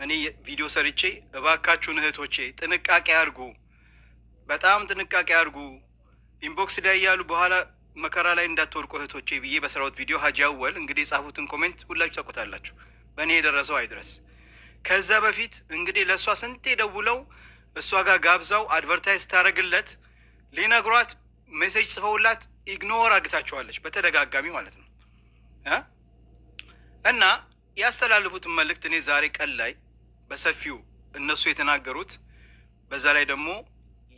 እኔ ቪዲዮ ሰርቼ እባካችሁን እህቶቼ ጥንቃቄ አድርጉ፣ በጣም ጥንቃቄ አድርጉ፣ ኢንቦክስ ላይ ያሉ በኋላ መከራ ላይ እንዳትወድቁ እህቶቼ ብዬ በሰራሁት ቪዲዮ ሀጂ አወል እንግዲህ የጻፉትን ኮሜንት ሁላችሁ ታውቁታላችሁ። በእኔ የደረሰው አይድረስ። ከዛ በፊት እንግዲህ ለእሷ ስንቴ ደውለው እሷ ጋር ጋብዛው አድቨርታይዝ ታደርግለት ሊነግሯት ሜሴጅ ጽፈውላት ኢግኖር አድርግታችኋለች በተደጋጋሚ ማለት ነው። እና ያስተላልፉትን መልእክት እኔ ዛሬ ቀን ላይ በሰፊው እነሱ የተናገሩት በዛ ላይ ደግሞ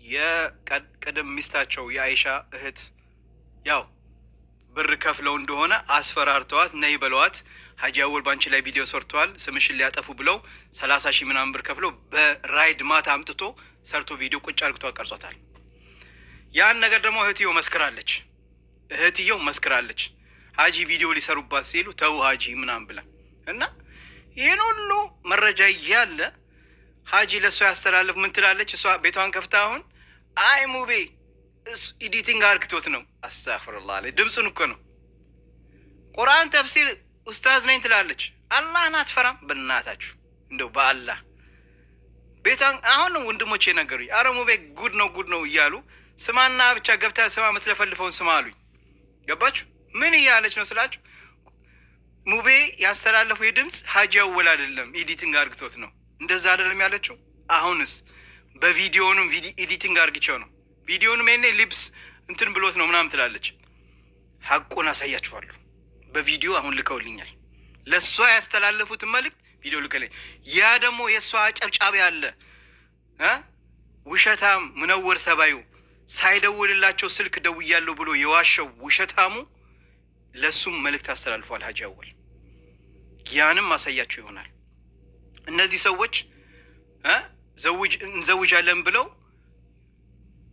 የቀደም ሚስታቸው የአይሻ እህት ያው ብር ከፍለው እንደሆነ አስፈራርተዋት ነይ በለዋት ሀጂ አወል ባንቺ ላይ ቪዲዮ ሰርተዋል ስምሽን ሊያጠፉ ብለው 30,000 ምናምን ብር ከፍለው በራይድ ማታ አምጥቶ ሰርቶ ቪዲዮ ቁጭ አድርግቶ ቀርጾታል። ያን ነገር ደግሞ እህትየው መስክራለች። ሀጂ ቪዲዮ ሊሰሩባት ሲሉ ተው ሀጂ ምናምን ብላ እና ይህን ሁሉ መረጃ እያለ ሀጂ ለእሷ ያስተላለፍ ምን ትላለች? እሷ ቤቷን ከፍታ አሁን አይ ሙቤ ኤዲቲንግ አርክቶት ነው። አስተግፍሩላህ አለ። ድምፁን እኮ ነው። ቁርአን ተፍሲር ኡስታዝ ነኝ ትላለች። አላህን አትፈራም? በእናታችሁ እንደው በአላህ ቤቷን አሁን ወንድሞቼ ነገሩኝ። አረ ሙቤ ጉድ ነው እያሉ ስማና ብቻ ገብታ ስማ የምትለፈልፈውን ስማ አሉኝ። ገባችሁ? ምን እያለች ነው ስላችሁ ሙቤ ያስተላለፈው የድምፅ ሀጂ አወል አይደለም ኤዲቲንግ አርግቶት ነው። እንደዛ አይደለም ያለችው። አሁንስ በቪዲዮንም ኤዲቲንግ አርግቸው ነው። ቪዲዮንም የኔ ሊፕስ እንትን ብሎት ነው ምናምን ትላለች። ሐቁን አሳያችኋለሁ። በቪዲዮ አሁን ልከውልኛል። ለእሷ ያስተላለፉትን መልእክት ቪዲዮ ልከልኝ። ያ ደግሞ የእሷ ጨብጫቢ አለ ውሸታም ምነወር ተባዩ ሳይደውልላቸው ስልክ ደውያለሁ ብሎ የዋሸው ውሸታሙ ለሱም መልእክት አስተላልፏል ሀጂ አወል። ያንም ማሳያችሁ ይሆናል። እነዚህ ሰዎች እንዘውጃለን ብለው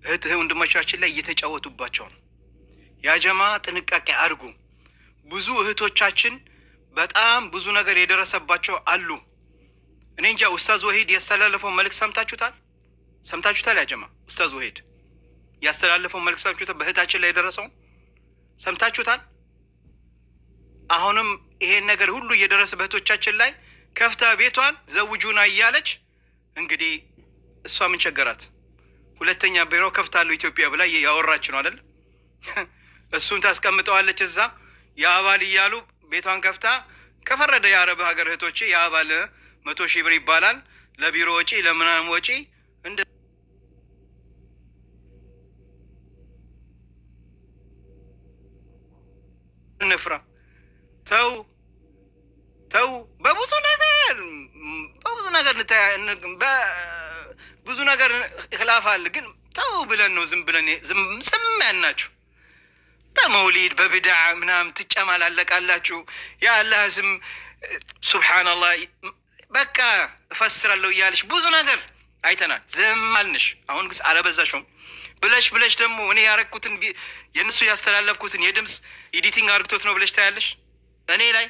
እህት ወንድሞቻችን ላይ እየተጫወቱባቸው ነው። ያጀማ ጥንቃቄ አድርጉ። ብዙ እህቶቻችን በጣም ብዙ ነገር የደረሰባቸው አሉ። እኔ እንጃ ኡስታዝ ወሂድ ያስተላለፈው መልእክት ሰምታችሁታል? ያጀማ ኡስታዝ ወሂድ ያስተላለፈው መልእክት ሰምታችሁታል? በእህታችን ላይ የደረሰው ሰምታችሁታል? አሁንም ይሄን ነገር ሁሉ እየደረሰ በእህቶቻችን ላይ ከፍታ ቤቷን ዘውጁና እያለች እንግዲህ እሷ ምን ቸገራት? ሁለተኛ ቢሮ ከፍታለሁ ኢትዮጵያ ብላ ያወራች ነው አይደል? እሱን ታስቀምጠዋለች እዛ የአባል እያሉ ቤቷን ከፍታ ከፈረደ የአረብ ሀገር እህቶቼ የአባል 100,000 ብር ይባላል ለቢሮ ወጪ ለምናምን ወጪ እንደ ንፍራ ተው በብዙ ነገር እክላፍ አለ። ግን ተው ብለን ነው ዝም ያልናችሁ። በመውሊድ በብድዓ ምናምን ትጨማላለቃላችሁ። የአላህ ስም ሱብሓነላህ በቃ እፈስራለሁ እያለሽ ብዙ ነገር አይተናል። ዝም አልንሽ። አሁን ግን አለበዛሽም ብለሽ ደግሞ እኔ ያረኩትን የእነሱ ያስተላለፍኩትን የድምፅ ኤዲቲንግ አርግቶት ነው ብለሽ ታያለሽ እኔ ላይ።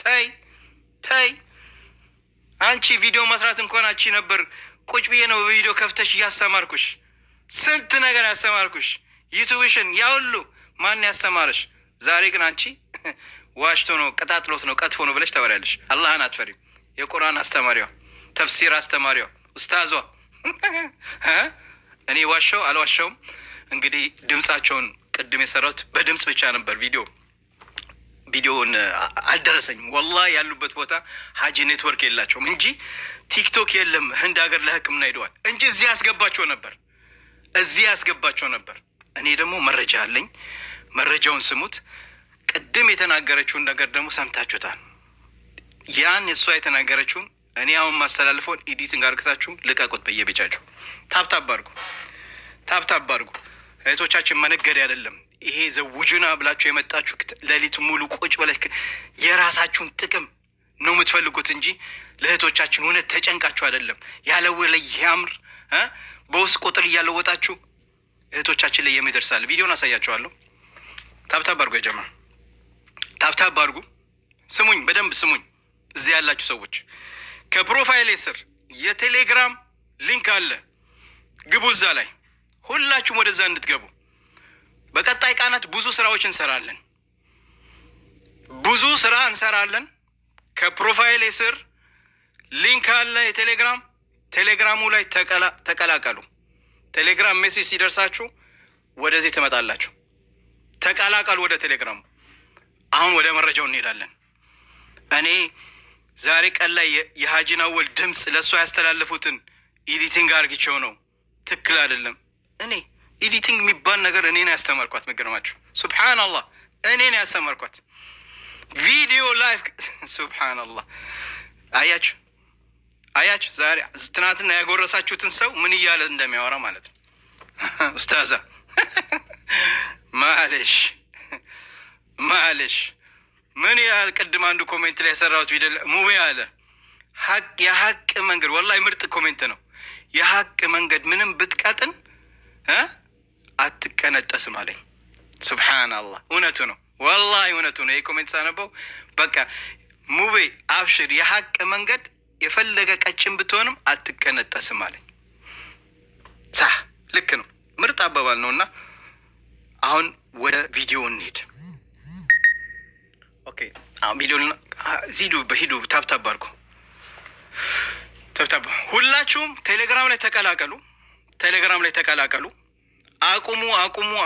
ተይ አንቺ ቪዲዮ መስራት እንኳን አንቺ ነበር ቁጭ ብዬ ነው በቪዲዮ ከፍተሽ እያስተማርኩሽ፣ ስንት ነገር ያስተማርኩሽ ዩቱብሽን ያ ሁሉ ማን ያስተማረሽ? ዛሬ ግን አንቺ ዋሽቶ ነው ቀጣጥሎት ነው ቀጥፎ ነው ብለሽ ታወሪያለሽ። አላህን አትፈሪም? የቁርአን አስተማሪዋ ተፍሲር አስተማሪዋ ኡስታዟ እኔ ዋሻው አልዋሻውም። እንግዲህ ድምጻቸውን ቅድም የሰራሁት በድምጽ ብቻ ነበር። ቪዲዮውን አልደረሰኝም። ወላሂ ያሉበት ቦታ ሀጂ ኔትወርክ የላቸውም እንጂ ቲክቶክ የለም። ህንድ ሀገር ለህክምና ሄደዋል እንጂ እዚህ ያስገባቸው ነበር። እኔ ደግሞ መረጃ አለኝ። መረጃውን ስሙት። ቅድም የተናገረችውን ነገር ደግሞ ሰምታችሁታል። ያን እሷ የተናገረችውን እኔ አሁን ማስተላልፈውን ኤዲቲንግ አርግታችሁ ልቀቁት። በየቤቻችሁ ታብታብ አድርጉ። እህቶቻችን መነገድ አይደለም ይሄ ዘውጁና ብላችሁ የመጣችሁ ሌሊት ሙሉ ቁጭ ብለህ የራሳችሁን ጥቅም ነው የምትፈልጉት እንጂ ለእህቶቻችን እውነት ተጨንቃችሁ አይደለም። ያለው ላይ ያምር በውስጥ ቁጥር እያለወጣችሁ እህቶቻችን ላይ የሚደርሳል። ቪዲዮን አሳያችኋለሁ። ታብታብ አድርጉ የጀማ ታብታብ አድርጉ። ስሙኝ፣ በደንብ ስሙኝ። እዚህ ያላችሁ ሰዎች ከፕሮፋይሌ ስር የቴሌግራም ሊንክ አለ። ግቡ እዛ ላይ ሁላችሁም ወደዛ እንድትገቡ። በቀጣይ ቀናት ብዙ ስራዎች እንሰራለን። ከፕሮፋይሌ ስር ሊንክ አለ የቴሌግራም ቴሌግራሙ ላይ ተቀላቀሉ። ቴሌግራም ሜሴጅ ሲደርሳችሁ ወደዚህ ትመጣላችሁ። ተቀላቀሉ ወደ ቴሌግራሙ። አሁን ወደ መረጃው እንሄዳለን። እኔ ዛሬ ቀን ላይ የሀጂን አወል ድምፅ ለእሷ ያስተላለፉትን ኤዲቲንግ አርግቼው ነው። ትክክል አይደለም። እኔ ኤዲቲንግ የሚባል ነገር እኔ ነው ያስተማርኳት። መገረማችሁ? ሱብሓነላህ እኔ ነው ያስተማርኳት። ቪዲዮ ላይፍ ሱብሓነላህ። አያችሁ ዛሬ ትናንትና ያጎረሳችሁትን ሰው ምን እያለ እንደሚያወራ ማለት ነው። ኡስታዛ ማለሽ ምን ያህል ቅድም አንዱ ኮሜንት ላይ የሰራሁት ቪዲዮ ሙቤ አለ የሀቅ መንገድ ወላሂ ምርጥ ኮሜንት ነው። የሀቅ መንገድ ምንም ብትቀጥን አትቀነጠስም አለኝ። ሱብሓነላህ እውነቱ ነው፣ ወላሂ እውነቱ ነው። ይህ ኮሜንት ሳነበው በቃ ሙቤ አብሽር፣ የሀቅ መንገድ የፈለገ ቀጭን ብትሆንም አትቀነጠስም አለኝ። ሳህ ልክ ነው፣ ምርጥ አባባል ነው። እና አሁን ወደ ቪዲዮ እንሄድ። ኦኬ አሁን ቪዲዮ ሂዱ ታብታብ አድርጉ። ሁላችሁም ቴሌግራም ላይ ተቀላቀሉ።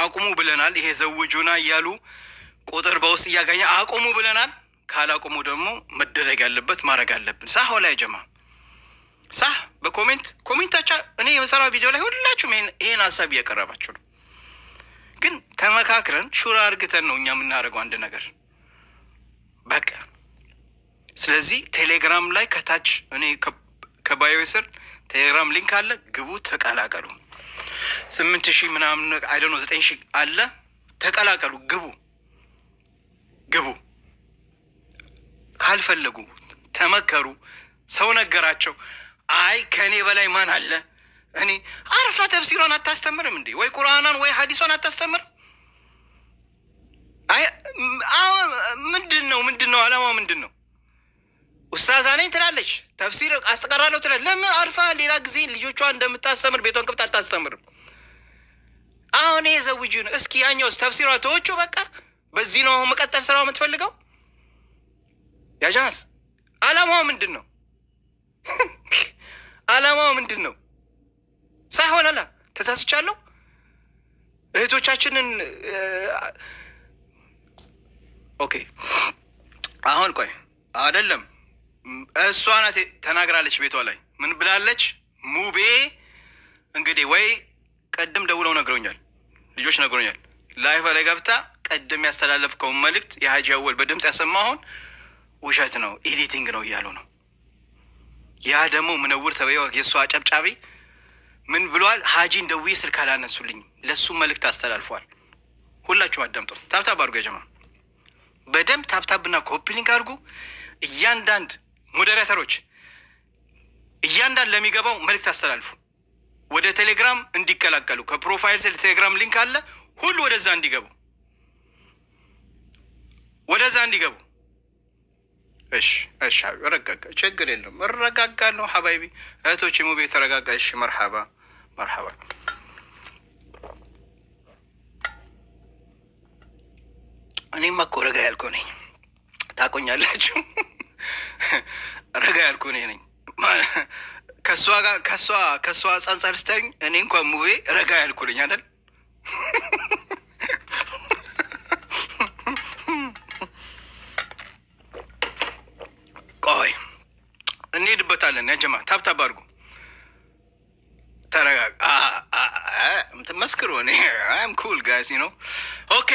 አቁሙ ብለናል። ይሄ ዘውጁና እያሉ ቁጥር በውስጥ እያገኘ አቁሙ ብለናል። ካላቁሙ ደግሞ መደረግ ያለበት ማድረግ አለብን። ሳህ ላይ ጀማ ሳህ በኮሜንታቻ እኔ የመሰራ ቪዲዮ ላይ ሁላችሁም ይሄን ሀሳብ እያቀረባችሁ ነው። ግን ተመካክረን ሹራ አርግተን ነው እኛ የምናደርገው አንድ ነገር በቃ። ስለዚህ ቴሌግራም ላይ ከታች እኔ ከባዮ ስር ቴሌግራም ሊንክ አለ፣ ግቡ ተቀላቀሉ። 8,000 ምናምን አይደኖ 9,000 አለ፣ ተቀላቀሉ፣ ግቡ። ካልፈለጉ ተመከሩ፣ ሰው ነገራቸው። አይ ከእኔ በላይ ማን አለ? እኔ አርፋ ተፍሲሯን አታስተምርም እንዴ? ወይ ቁርአኗን ወይ ሀዲሷን አታስተምርም? አይ ምንድን ነው አላማው ምንድን ነው? ኡስታዛ ነኝ ትላለች፣ ተፍሲር አስጠቀራለሁ ትላለች። ለምን አርፋ ሌላ ጊዜ ልጆቿን እንደምታስተምር ቤቷን ክፍት አታስተምርም? አሁን የዘውጁ ነው። እስኪ ያኛውስ ተፍሲሯ ተወቹ። በቃ በዚህ ነው መቀጠል ስራው የምትፈልገው? ያጃስ አላማው ምንድን ነው? አላማው ምንድን ነው? ሳይሆንላ ተሳስቻለሁ። እህቶቻችንን ኦኬ አሁን ቆይ አይደለም እሷ ናት ተናግራለች። ቤቷ ላይ ምን ብላለች? ሙቤ እንግዲህ ወይ ቀድም ደውለው ነግረውኛል፣ ልጆች ነግረውኛል። ላይፍ ላይ ገብታ ቀድም ያስተላለፍከውን መልእክት የሀጂ አወል በድምፅ ያሰማሁን ውሸት ነው፣ ኤዲቲንግ ነው እያሉ ነው። ያ ደግሞ ምነውር ተበየው የእሷ አጨብጫቢ ምን ብሏል? ሀጂን ደውዬ ስልክ አላነሱልኝ፣ ለሱ መልእክት አስተላልፏል። ሁላችሁም አዳምጡ። ታብታብ አድርጉ የጀማ በደንብ ታብታብና ኮፒሊንግ አድርጉ። እያንዳንድ ሞዴሬተሮች እያንዳንድ ለሚገባው መልእክት አስተላልፉ። ወደ ቴሌግራም እንዲቀላቀሉ ከፕሮፋይል ስለ ቴሌግራም ሊንክ አለ፣ ሁሉ ወደዛ እንዲገቡ እሺ ረጋጋ፣ ችግር የለም እረጋጋለሁ። ሀባይቢ እህቶች ሙቤ ተረጋጋ። እሺ መርሐባ። እኔማ እኮ ረጋ ያልኩ ነኝ፣ ታቆኛላችሁ። ረጋ ያልኩ ነኝ። ከእሷ ጻንጻር ስታዩኝ እኔ እንኳን ሙቤ ረጋ ያልኩ ነኝ አይደል? ቆይ እንሄድበታለን። ያጀማ ታብታብ አድርጉ። ተረጋጋ። መስክሩ። እኔ አም ኩል ጋይስ ነው። ኦኬ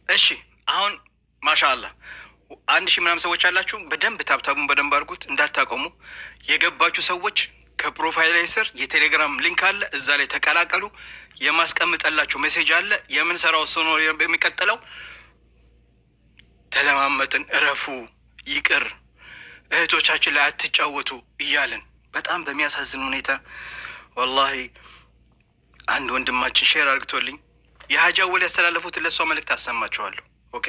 እሺ አሁን ማሻአላህ 1,000 ምናምን ሰዎች አላችሁ። በደንብ ታብታቡን በደንብ አድርጉት፣ እንዳታቆሙ። የገባችሁ ሰዎች ከፕሮፋይል ላይ ስር የቴሌግራም ሊንክ አለ፣ እዛ ላይ ተቀላቀሉ። የማስቀምጠላችሁ ሜሴጅ አለ። የምንሰራው ሰኖ የሚቀጥለው ተለማመጥን፣ እረፉ፣ ይቅር፣ እህቶቻችን ላይ አትጫወቱ እያልን በጣም በሚያሳዝን ሁኔታ ወላሂ አንድ ወንድማችን ሼር አድርግቶልኝ የሀጂ አወል ያስተላለፉትን ለእሷ መልእክት አሰማችኋለሁ። ኦኬ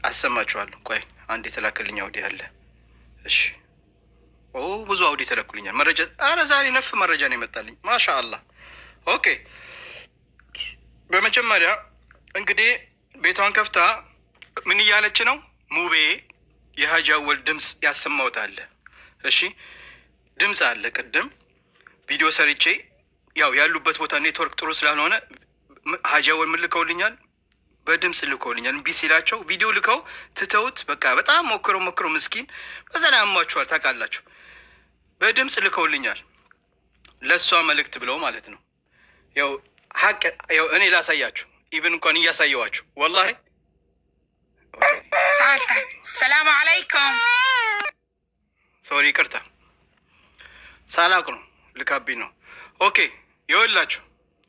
አሰማችኋለሁ። ቆይ አንድ የተላከልኝ አውዲ አለ። እሺ ብዙ አውዲ ተለኩልኛል። መረጃ ዛሬ ነፍ መረጃ ነው የመጣልኝ። ማሻአላህ። ኦኬ በመጀመሪያ እንግዲህ ቤቷን ከፍታ ምን እያለች ነው? ሙቤ የሀጂ አወል ድምፅ ያሰማውታል። እሺ ድምፅ አለ። ቅድም ቪዲዮ ሰርቼ ያው ያሉበት ቦታ ኔትወርክ ጥሩ ስላልሆነ ሀጂ አወል ምን ልከውልኛል? በድምፅ ልከውልኛል። እምቢ ሲላቸው ቪዲዮ ልከው ትተውት በቃ በጣም ሞክረው ምስኪን በዛ ላይ አሟቸዋል ታውቃላችሁ። በድምፅ ልከውልኛል ለእሷ መልእክት ብለው ማለት ነው። ያው ሀቅ ያው እኔ ላሳያችሁ ኢቭን እንኳን እያሳየዋችሁ ወላሂ ሰላም አለይኩም ሶሪ ይቅርታ ሳላቅ ነው ልካብኝ ነው። ኦኬ ይኸውላችሁ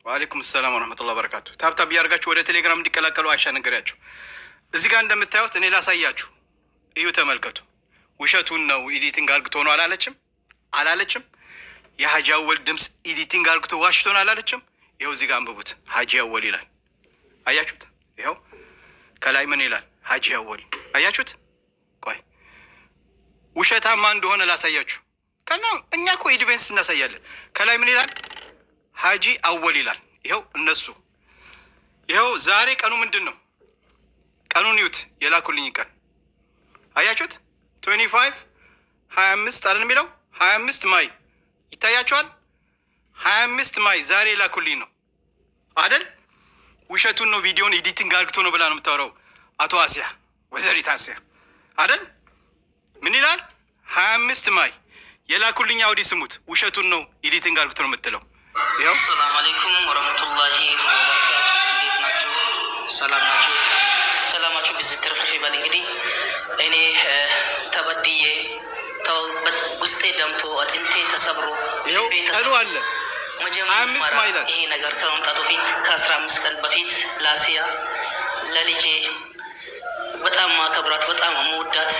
ወአለይኩም ሰላም ወረህመቱላሂ ወበረካቱ። ታብታብ እያደርጋችሁ ወደ ቴሌግራም እንዲቀላቀሉ አይሻ ነገሪያችሁ። እዚህ ጋር እንደምታዩት እኔ ላሳያችሁ። እዩ ተመልከቱ። ውሸቱን ነው ኤዲቲንግ አርግቶ ነው አላለችም። የሀጂ አወል ድምፅ ኤዲቲንግ አርግቶ ዋሽቶ ነው አላለችም። ይኸው እዚህ ጋር አንብቡት። ሀጂ አወል ይላል አያችሁት? ይኸው ከላይ ምን ይላል? ሀጂ አወል አያችሁት? ቆይ ውሸታማ እንደሆነ ላሳያችሁ። ከና እኛ እኮ ኤቪደንስ እናሳያለን። ከላይ ምን ይላል? ሀጂ አወል ይላል። ይኸው እነሱ ይኸው ዛሬ ቀኑ ምንድን ነው? ቀኑን ይዩት። የላኩልኝ ቀን አያችሁት? 25 አይደል የሚለው 25 ማይ ይታያችኋል። 25 ማይ ዛሬ ላኩልኝ ነው አይደል? ውሸቱን ነው ቪዲዮን ኤዲቲንግ አርግቶ ነው ብላ ነው የምታወራው አቶ አሲያ ወይዘሪት አሲያ አይደል? ምን ይላል? 25 ማይ የላኩልኝ አውዲ ስሙት። ውሸቱን ነው ኤዲቲንግ አርግቶ ነው የምትለው። ይኸው ሰላም አለይኩም ወረህመቱላሂ ወበረካቱ። እንዴት ናችሁ? ሰላም ናችሁ? ሰላማችሁ ብዙ ትርፍርፍ ይበል። እንግዲህ እኔ ተበድዬ ውስጤ ደምቶ አጥንቴ ተሰብሮ ይኸው ቀኑ አለ 25 ማይ ይላል። ይሄ ነገር ከመምጣቱ ፊት ከ15 ቀን በፊት ለአሲያ ለልጄ በጣም ማከብራት በጣም መወዳት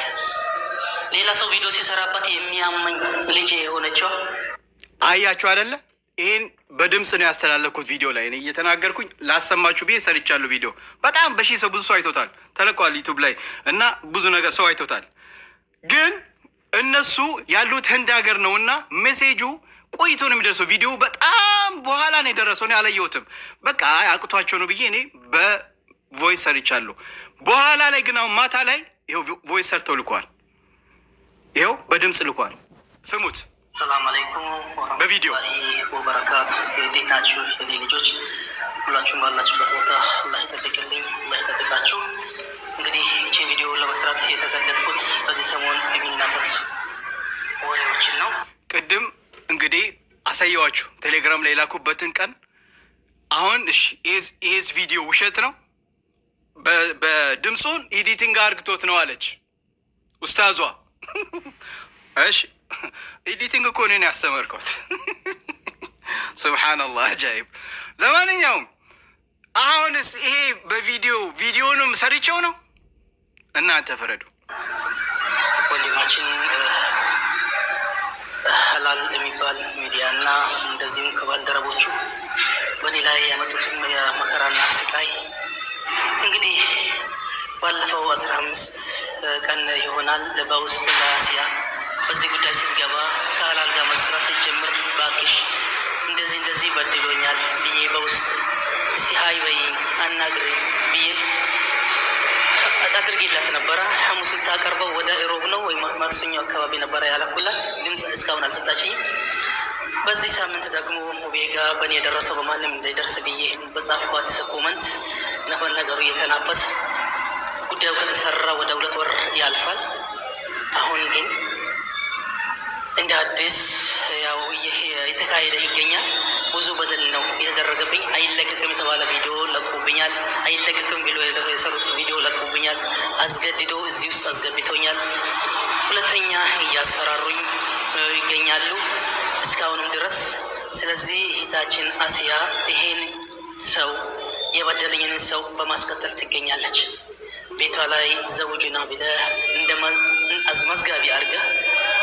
ሌላ ሰው ቪዲዮ ሲሰራባት የሚያመኝ ልጄ የሆነችው አያችሁ አይደለ? ይሄን በድምፅ ነው ያስተላለኩት። ቪዲዮ ላይ እኔ እየተናገርኩኝ ላሰማችሁ ብዬ ሰርቻለሁ። ቪዲዮ በጣም በሺህ ሰው ብዙ ሰው አይቶታል፣ ተለቋል ዩቱብ ላይ እና ብዙ ነገር ሰው አይቶታል። ግን እነሱ ያሉት ህንድ ሀገር ነው እና ሜሴጁ ቆይቶ ነው የሚደርሰው። ቪዲዮ በጣም በኋላ ነው የደረሰው። እኔ አላየሁትም። በቃ አቅቷቸው ነው ብዬ እኔ በቮይስ ሰርቻለሁ። በኋላ ላይ ግን አሁን ማታ ላይ ይኸው ቮይስ ሰርተው ልኳል። ይኸው በድምፅ ልኳል። ስሙት። ሰላም አለይኩም በቪዲዮ ወበረካቱ። እንዴት ናችሁ የኔ ልጆች? ሁላችሁም ባላችሁበት ቦታ አላህ ይጠብቅልኝ፣ አላህ ይጠብቃችሁ። እንግዲህ ይቺ ቪዲዮ ለመስራት የተገደድኩት በዚህ ሰሞን የሚናፈስ ወሬዎችን ነው። ቅድም እንግዲህ አሳየዋችሁ ቴሌግራም ላይ የላኩበትን ቀን። አሁን እሺ ይሄስ ቪዲዮ ውሸት ነው በድምፁን ኤዲቲንግ አርግቶት ነው አለች ኡስታዟ። እሺ ኤዲቲንግ እኮ እኔን ያስተማርኩት። ሱብሃንአላህ አጃይብ። ለማንኛውም አሁንስ ይሄ ቪዲዮንም ሰርቼው ነው። እናንተ ፍረዱ። ወንድማችን ሀላል የሚባል ሚዲያ እና እንደዚሁም ከባልደረቦቹ በእኔ ላይ ያመጡትም የመከራና ስቃይ እንግዲህ ባለፈው 15 ቀን ይሆናል በውስጥ ለአሲያ በዚህ ጉዳይ ስንገባ ከሀላል ጋር መስራት ስንጀምር ባክሽ እንደዚህ በድሎኛል ብዬ በውስጥ እስቲ ሀይ በይኝ አናግረኝ ብዬ አድርጌላት ነበረ። ሐሙስ ልታቀርበው ወደ ኢሮብ ነው ወይ ማክሰኞ አካባቢ ነበረ ያላኩላት። ድምፅ እስካሁን አልሰጣችኝም። በዚህ ሳምንት ደግሞ ሙቤጋ በእኔ የደረሰው በማንም እንዳይደርስ ብዬ በጻፍኳት ኮመንት ነፈን ነገሩ እየተናፈሰ ጉዳዩ ከተሰራ ወደ 2 ወር ያልፋል። አሁን ግን እንደ አዲስ ያው የተካሄደ ይገኛል። ብዙ በደል ነው የተደረገብኝ። አይለቀቅም የተባለ ቪዲዮ ለቁብኛል። አይለቀቅም ብሎ የሰሩት ቪዲዮ ለቁብኛል። አስገድዶ እዚህ ውስጥ አስገብቶኛል። ሁለተኛ እያስፈራሩኝ ይገኛሉ እስካሁንም ድረስ። ስለዚህ እህታችን አሲያ ይሄን ሰው የበደለኝን ሰው በማስቀጠል ትገኛለች። ቤቷ ላይ ዘውጁና ብለህ መዝጋቢ አድርገህ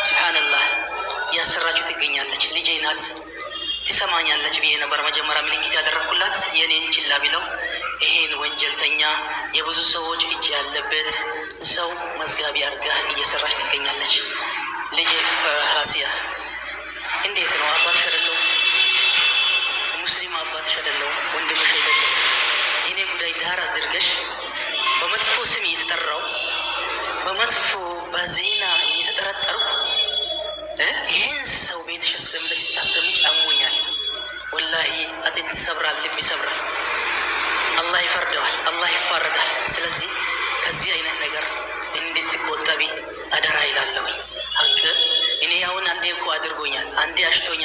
ሱብሃንአላህ እያሰራችሁ ትገኛለች። ልጄ ናት ትሰማኛለች ብዬ ነበር መጀመሪያ ምልክት ያደረግኩላት። የኔን ችላ ቢለው ይሄን ወንጀልተኛ የብዙ ሰዎች እጅ ያለበት ሰው መዝጋቢ አድርጋ እየሰራች ትገኛለች። ልጄ አሲያ እንዴት ነው? አባትሽ አይደለሁም? ሙስሊም አባትሽ አይደለሁም? ወንድምሽ አይደለም? የኔ ጉዳይ ዳር አድርገሽ በመጥፎ ስም እየተጠራው በመጥፎ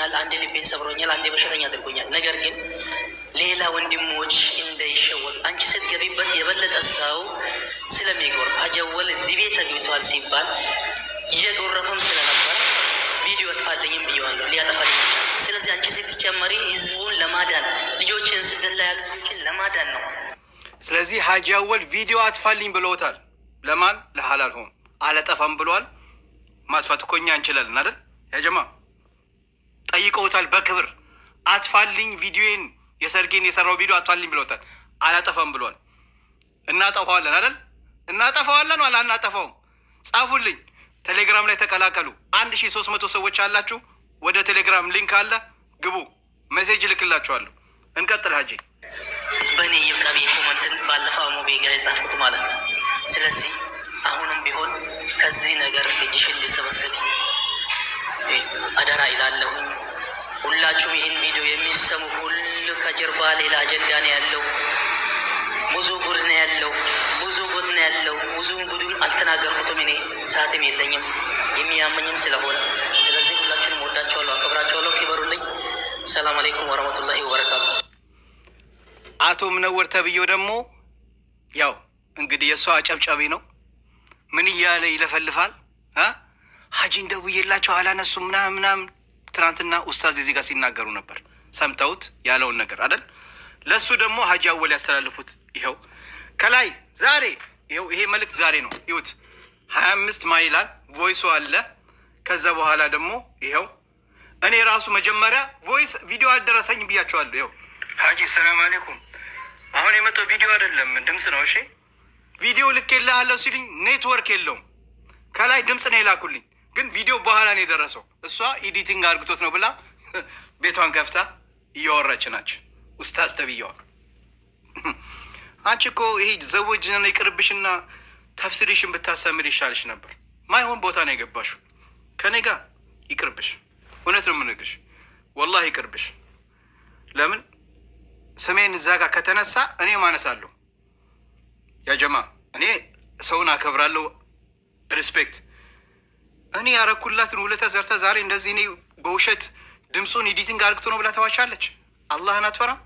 አድርጎኛል፣ አንዴ ልቤን ሰብሮኛል፣ አንዴ በሽተኛ አድርጎኛል። ነገር ግን ሌላ ወንድሞች እንዳይሸወሉ አንቺ ስትገቢበት የበለጠ ሰው ስለሚጎርፍ አጀወል እዚህ ቤት አግብተዋል ሲባል እየጎረፈም ስለነበር ቪዲዮ አጥፋልኝም ብየዋለሁ፣ ሊያጠፋልኝ ይችላል። ስለዚህ አንቺ ስትጨመሪ ህዝቡን ለማዳን ልጆችን ስደት ላይ ልጆችን ለማዳን ነው። ስለዚህ ሀጂ አወል ቪዲዮ አጥፋልኝ ብለውታል። ለማን? ለሀላል ሆም አለጠፋም ብለዋል። ማጥፋት እኮ እኛ እንችላለን አይደል? ያጀማ ጠይቀውታል በክብር አጥፋልኝ፣ ቪዲዮን የሰርጌን የሰራው ቪዲዮ አጥፋልኝ ብለውታል። አላጠፋም ብለዋል። እናጠፋዋለን አይደል? እናጠፋዋለን ዋላ እናጠፋውም? ጻፉልኝ። ቴሌግራም ላይ ተቀላቀሉ። 1300 ሰዎች አላችሁ። ወደ ቴሌግራም ሊንክ አለ፣ ግቡ። ሜሴጅ ልክላችኋለሁ። እንቀጥል ሀጂ። በእኔ ይብቃቢ ኮመንትን ባለፈው ሙቤ ጋር የጻፍኩት ማለት ነው። ስለዚህ አሁንም ቢሆን ከዚህ ነገር እጅሽ እንዲሰበሰብ አደራ ይላለሁኝ። ሁላችሁም ይህን ቪዲዮ የሚሰሙ ሁሉ ከጀርባ ሌላ አጀንዳ ነው ያለው። ብዙ ጉድ ነው ያለው፣ ብዙ ጉድ ነው ያለው። ብዙ ጉዱም አልተናገርኩትም እኔ ሰዓትም የለኝም የሚያመኝም ስለሆነ። ስለዚህ ሁላችሁንም ወዳቸዋለሁ፣ አከብራቸዋለሁ። ክበሩልኝ። ሰላም አለይኩም ወረህመቱላሂ ወበረካቱ። አቶ ምነወር ተብዬው ደግሞ ያው እንግዲህ የእሷ አጨብጫቢ ነው። ምን እያለ ይለፈልፋል? ሀጂን ደውዬላቸው አላነሱም ምናምን። ትናንትና ኡስታዝ እዚህ ጋር ሲናገሩ ነበር፣ ሰምተውት ያለውን ነገር አይደል? ለእሱ ደግሞ ሀጂ አወል ያስተላልፉት ይኸው ከላይ ዛሬ ይኸው ይሄ መልእክት ዛሬ ነው። ይሁት 25 ማይላል ቮይሱ አለ። ከዛ በኋላ ደግሞ ይኸው እኔ ራሱ መጀመሪያ ቮይስ ቪዲዮ አልደረሰኝ ብያቸዋለሁ። ይኸው ሀጂ ሰላም አለይኩም፣ አሁን የመጣው ቪዲዮ አይደለም ድምፅ ነው። እሺ ቪዲዮ ልኬልሃለሁ ሲሉኝ ኔትወርክ የለውም። ከላይ ድምፅ ነው የላኩልኝ፣ ግን ቪዲዮ በኋላ ነው የደረሰው። እሷ ኤዲቲንግ አርግቶት ነው ብላ ቤቷን ከፍታ እያወራች ናቸው። ኡስታዝ ተብዬዋ አንቺ እኮ ይሄ ዘወጅን ይቅርብሽና ተፍሲርሽን ብታሰምር ይሻልሽ ነበር። ማይሆን ቦታ ነው የገባሽው። ከኔ ጋር ይቅርብሽ። እውነት ነው የምነግርሽ፣ ወላሂ ይቅርብሽ። ለምን ስሜን እዛ ጋር ከተነሳ እኔ ማነሳለሁ። ያ ጀማ እኔ ሰውን አከብራለሁ፣ ሪስፔክት። እኔ ያረኩላትን ውለታ ዘርታ ዛሬ እንደዚህ እኔ በውሸት ድምፁን ኤዲቲንግ አርግቶ ነው ብላ ተዋቻለች። አላህን አትፈራም?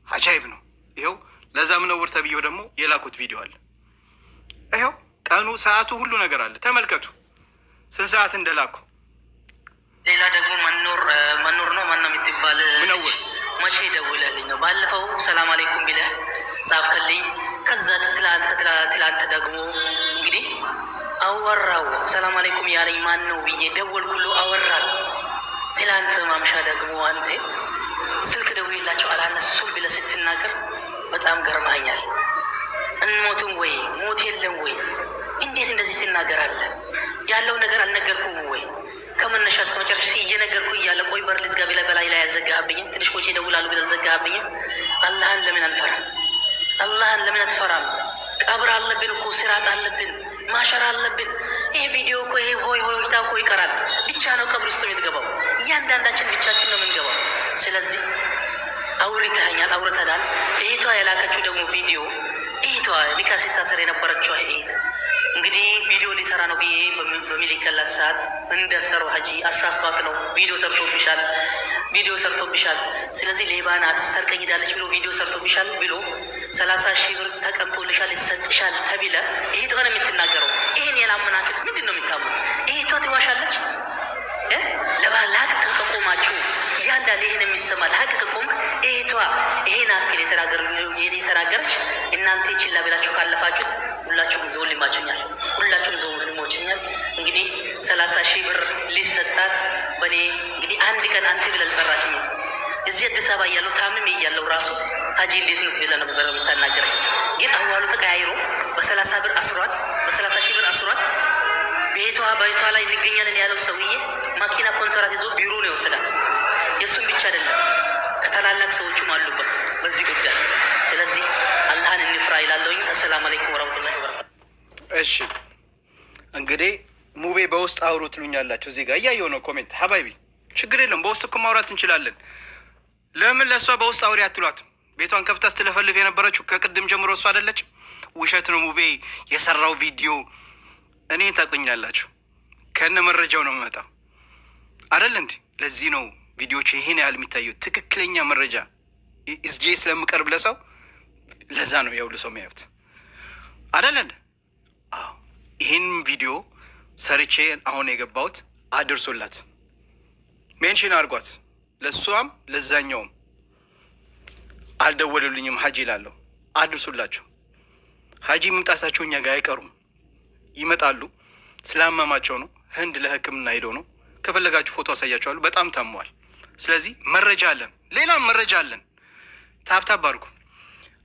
አጃይብ ነው። ይኸው ለዛ ምነውር ተብዬው ደግሞ የላኩት ቪዲዮ አለ። ይኸው ቀኑ፣ ሰዓቱ፣ ሁሉ ነገር አለ። ተመልከቱ ስንት ሰዓት እንደላኩ። ሌላ ደግሞ መኖር ነው ማነው የምትባል ምነውር መቼ ደውለልኝ ነው ባለፈው ሰላም አለይኩም ብለህ ጻፍከልኝ። ከዛ ትላንት ደግሞ እንግዲህ አወራው ሰላም አለይኩም ያለኝ ማን ነው ብዬ ደወልኩሎ አወራል። ትላንት ማምሻ ደግሞ አንተ ስልክ ደውዬላቸው አላነሱም ብለህ ስትናገር በጣም ገርማኛል። እንሞትም ወይ ሞት የለም ወይ? እንዴት እንደዚህ ትናገራለህ? ያለው ነገር አልነገርኩም ወይ? ከመነሻ እስከ መጨረሻ እየነገርኩ እያለ ቆይ በር ልዝጋ ብለህ በላይ ላይ አልዘጋህብኝም? ትንሽ ቆይቼ እደውላለሁ ብለህ አልዘጋህብኝም? አላህን ለምን አንፈራም? አላህን ለምን አትፈራም? ቀብር አለብን እኮ ስራት አለብን፣ ማሸር አለብን። ይሄ ቪዲዮ እኮ ይሄ ሆይታ እኮ ይቀራል። ብቻ ነው ቀብር ውስጥ የምትገባው። እያንዳንዳችን ብቻችን ነው የምንገባው። ስለዚህ አውርተኸኛል፣ አውርተናል። እህቷ የላከችው ደግሞ ቪዲዮ እህቷ ሊካ ስታሰር የነበረችው እህት እንግዲህ ቪዲዮ ሊሰራ ነው ብዬ በሚልከላት ሰዓት እንደሰሩ ሀጂ አሳስቷት ነው ቪዲዮ ሰርቶብሻል። ስለዚህ ሌባ ናት ሰርቀኝ ሄዳለች ብሎ ቪዲዮ ሰርቶብሻል ብሎ 30 ሺህ ብር ተቀምጦልሻል ይሰጥሻል ተቢለ እህቷ ነው የምትናገረው። ይህን ያላመናችሁት ምንድን ነው የምታምኑት? እህቷ ትዋሻለች። ለሀቅ ከቆማችሁ እያንዳንድ ይህን የሚሰማ ለሀቅ ከቆምክ እህቷ ይሄን አክል የተናገረች እናንተ ችላ ብላችሁ ካለፋችሁት ሁላችሁም ዘውን ሊማቸኛል፣ ሁላችሁም ዘውን ሊሞቸኛል። እንግዲህ 30 ሺህ ብር ሊሰጣት በእኔ እንግዲህ አንድ ቀን አንተ ብለን ጸራችኝ። እዚህ አዲስ አበባ እያለሁ ታምሜ እያለሁ ራሱ ሀጂ እንዴት ነው ብላ ነበር የምታናገረኝ። ግን አዋሉ ተቀያይሮ በ30 ሺህ ብር አስሯት ቤቷ ላይ እንገኛለን ያለው ሰውዬ ማኪና ኮንትራት ይዞ ቢሮ ነው የወሰዳት። የእሱም ብቻ አይደለም ከታላላቅ ሰዎቹም አሉበት በዚህ ጉዳይ። ስለዚህ አላህን እንፍራ ይላለሁኝ። አሰላሙ አለይኩም ወረህመቱላሂ ወበረካቱ። እሺ እንግዲህ ሙቤ በውስጥ አውሩ ትሉኛላችሁ። እዚህ ጋር እያየሁ ነው ኮሜንት። ሀባይቢ ችግር የለም በውስጥ እኮ ማውራት እንችላለን። ለምን ለእሷ በውስጥ አውሪ አትሏትም? ቤቷን ከፍታ ስትለፈልፍ የነበረችው ከቅድም ጀምሮ እሷ አይደለችም? ውሸት ነው ሙቤ የሰራው ቪዲዮ። እኔን ታቆኛላችሁ፣ ከነ መረጃው ነው የምመጣው አይደል እንዴ? ለዚህ ነው ቪዲዮዎች ይህን ያህል የሚታየው ትክክለኛ መረጃ እጄ ስለምቀርብ ለሰው ለዛ ነው የሁሉ ሰው የሚያዩት አይደለን? አዎ ይህን ቪዲዮ ሰርቼ አሁን የገባሁት አድርሶላት ሜንሽን አድርጓት፣ ለእሷም ለዛኛውም አልደወሉልኝም ሀጂ ላለሁ አድርሱላቸው። ሀጂ መምጣታቸው እኛ ጋር አይቀሩም፣ ይመጣሉ። ስላመማቸው ነው። ህንድ ለህክምና ሄደው ነው። ከፈለጋችሁ ፎቶ አሳያቸዋለሁ። በጣም ታሟል። ስለዚህ መረጃ አለን፣ ሌላም መረጃ አለን። ታብታብ አድርጉ።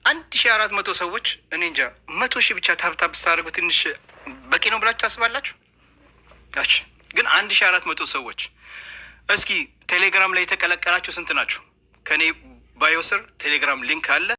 1400 ሰዎች እኔ እንጃ 100 ሺህ ብቻ ታብታብ ስታደርጉ ትንሽ በቂ ነው ብላችሁ ታስባላችሁ? ጋች ግን 1400 ሰዎች። እስኪ ቴሌግራም ላይ የተቀላቀላችሁ ስንት ናችሁ? ከኔ ባዮ ስር ቴሌግራም ሊንክ አለ።